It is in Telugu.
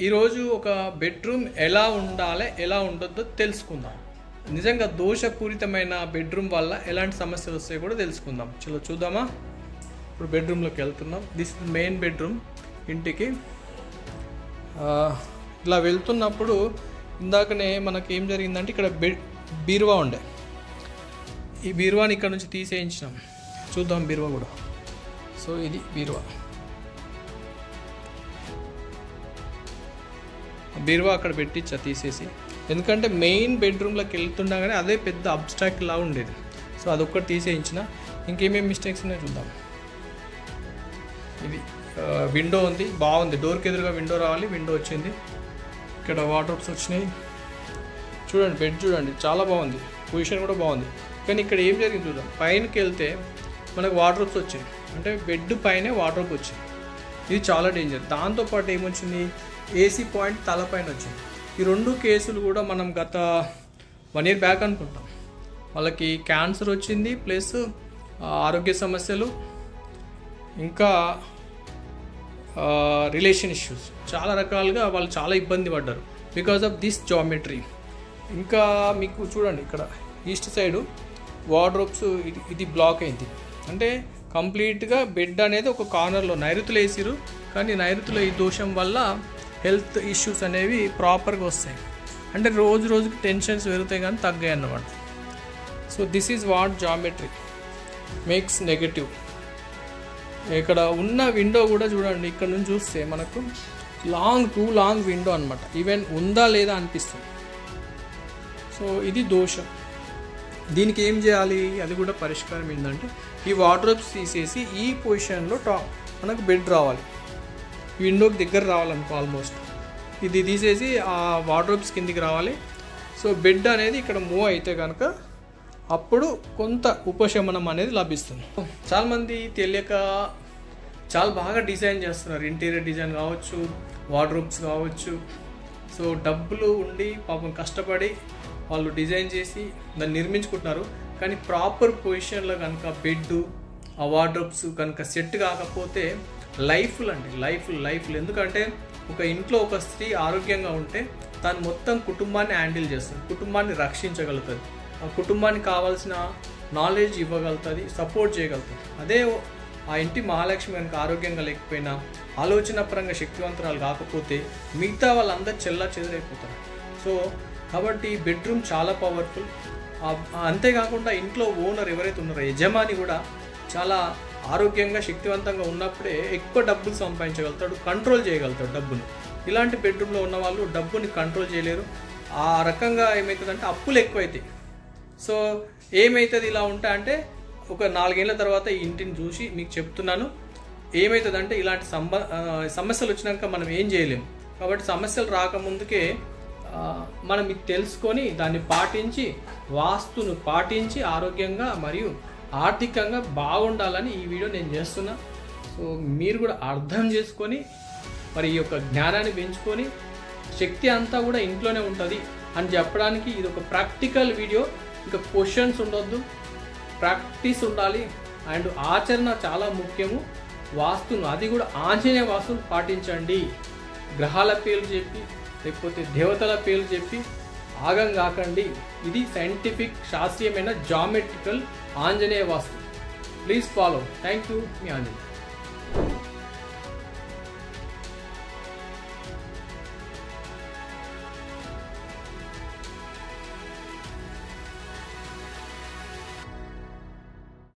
ఈరోజు ఒక బెడ్రూమ్ ఎలా ఉండాలి, ఎలా ఉండొద్దో తెలుసుకుందాం. నిజంగా దోషపూరితమైన బెడ్రూమ్ వల్ల ఎలాంటి సమస్యలు వస్తాయో కూడా తెలుసుకుందాం. చలో చూద్దామా. ఇప్పుడు బెడ్రూమ్లోకి వెళ్తున్నాం. This is main bedroom. ఇంటికి ఇలా వెళ్తున్నప్పుడు ఇందాకనే మనకి ఏం జరిగిందంటే ఇక్కడ బీరువా ఉండే. ఈ బీరువాని ఇక్కడ నుంచి తీసేయించినాం. చూద్దాం బీరువా కూడా. సో ఇది బీరువా. బీరువా అక్కడ పెట్టించా తీసేసి, ఎందుకంటే మెయిన్ బెడ్రూమ్లోకి వెళ్తుండగానే అదే పెద్ద అబ్స్ట్రాక్ట్ లా ఉండేది. సో అదొక్కటి తీసేయించిన. ఇంకేమేమి మిస్టేక్స్ ఉన్నాయో చూద్దాం. ఇది విండో ఉంది, బాగుంది. డోర్కి ఎదురుగా విండో రావాలి, విండో వచ్చింది. ఇక్కడ వార్డ్రోబ్స్ వచ్చినాయి. చూడండి బెడ్ చూడండి, చాలా బాగుంది, పొజిషన్ కూడా బాగుంది. కానీ ఇక్కడ ఏం జరిగింది చూద్దాం. పైనకి వెళ్తే మనకు వార్డ్రోబ్స్ వచ్చాయి, అంటే బెడ్ పైనే వార్డ్రోబ్ వచ్చింది. ఇది చాలా డేంజర్. దాంతోపాటు ఏమొచ్చింది, ఏసీ పాయింట్ తలపైన వచ్చింది. ఈ రెండు కేసులు కూడా మనం గత 1 year బ్యాక్ అనుకుంటాం. వాళ్ళకి క్యాన్సర్ వచ్చింది, ప్లస్ ఆరోగ్య సమస్యలు, ఇంకా రిలేషన్ ఇష్యూస్, చాలా రకాలుగా వాళ్ళు చాలా ఇబ్బంది పడ్డారు బికాజ్ ఆఫ్ దిస్ జామెట్రీ. ఇంకా మీకు చూడండి ఇక్కడ ఈస్ట్ సైడు వార్డ్రోబ్స్ ఇది బ్లాక్ అయింది. అంటే కంప్లీట్గా బెడ్ అనేది ఒక కార్నర్లో నైరుతులు వేసిరు. కానీ నైరుతుల ఈ దోషం వల్ల హెల్త్ ఇష్యూస్ అనేవి ప్రాపర్గా వస్తాయి. అంటే రోజు రోజుకి టెన్షన్స్ పెరుగుతాయి కానీ తగ్గాయి అన్నమాట. So this is what geometry makes negative. ఇక్కడ ఉన్న విండో కూడా చూడండి, ఇక్కడ నుంచి చూస్తే మనకు టూ లాంగ్ విండో అనమాట. ఈవెన్ ఉందా లేదా అనిపిస్తుంది. సో ఇది దోషం. దీనికి ఏం చేయాలి, అది కూడా పరిష్కారం ఏంటంటే ఈ వార్డ్రోబ్స్ తీసేసి ఈ పొజిషన్లో మనకు బెడ్ రావాలి, విండోకి దగ్గర రావాలనుకో. ఆల్మోస్ట్ ఇది తీసేసి ఆ వార్డ్రోబ్స్ కిందికి రావాలి. సో బెడ్ అనేది ఇక్కడ మూవ్ అయితే కనుక అప్పుడు కొంత ఉపశమనం అనేది లభిస్తుంది. చాలామంది తెలియక చాలా బాగా డిజైన్ చేస్తున్నారు. ఇంటీరియర్ డిజైన్ కావచ్చు, వార్డ్రోబ్స్ కావచ్చు. సో డబ్బులు ఉండి పాపం కష్టపడి వాళ్ళు డిజైన్ చేసి దాన్ని నిర్మించుకుంటున్నారు. కానీ ప్రాపర్ పొజిషన్లో కనుక బెడ్, ఆ వార్డ్రోబ్స్ కనుక సెట్ కాకపోతే లైఫ్లు ఎందుకంటే ఒక ఇంట్లో ఒక స్త్రీ ఆరోగ్యంగా ఉంటే తను మొత్తం కుటుంబాన్ని హ్యాండిల్ చేస్తుంది, కుటుంబాన్ని రక్షించగలుగుతుంది, ఆ కుటుంబానికి కావాల్సిన నాలెడ్జ్ ఇవ్వగలుగుతుంది, సపోర్ట్ చేయగలుగుతుంది. అదే ఆ ఇంటి మహాలక్ష్మి కనుక ఆరోగ్యంగా లేకపోయినా, ఆలోచన పరంగా శక్తివంతురాలు కాకపోతే మిగతా వాళ్ళందరూ చెల్లాచెదురైపోతారు. సో కాబట్టి బెడ్రూమ్ చాలా పవర్ఫుల్. అంతేకాకుండా ఇంట్లో ఓనర్ ఎవరైతే ఉన్నారో యజమాని కూడా చాలా ఆరోగ్యంగా శక్తివంతంగా ఉన్నప్పుడే ఎక్కువ డబ్బులు సంపాదించగలుగుతాడు, కంట్రోల్ చేయగలుగుతాడు డబ్బును. ఇలాంటి బెడ్రూమ్లో ఉన్న వాళ్ళు డబ్బుని కంట్రోల్ చేయలేరు. ఆ రకంగా ఏమవుతుందంటే అప్పులు ఎక్కువైతాయి. సో ఏమవుతుంది ఇలా ఉంటా అంటే ఒక 4 ఏళ్ళ తర్వాత ఈ ఇంటిని చూసి మీకు చెప్తున్నాను ఏమవుతుందంటే ఇలాంటి సమస్యలు వచ్చినాక మనం ఏం చేయలేము. కాబట్టి సమస్యలు రాకముందుకే మనం ఇది తెలుసుకొని దాన్ని పాటించి, వాస్తును పాటించి ఆరోగ్యంగా మరియు ఆర్థికంగా బాగుండాలని ఈ వీడియో నేను చేస్తున్నా. సో మీరు కూడా అర్థం చేసుకొని మరి ఈ యొక్క జ్ఞానాన్ని పెంచుకొని శక్తి అంతా కూడా ఇంట్లోనే ఉంటుంది అని చెప్పడానికి ఇది ఒక ప్రాక్టికల్ వీడియో. ఇంకా క్వశ్చన్స్ ఉండొద్దు, ప్రాక్టీస్ ఉండాలి, అండ్ ఆచరణ చాలా ముఖ్యము. వాస్తును, అది కూడా ఆంజనేయ వాస్తును పాటించండి. గ్రహాల పేర్లు చెప్పి లేకపోతే దేవతల పేర్లు చెప్పి ఆగం కాకండి. ఇది సైంటిఫిక్ శాస్త్రీయమైన geometrical Anjaneya Vastu. Please follow. Thank you, మీ ఆంజనేయ.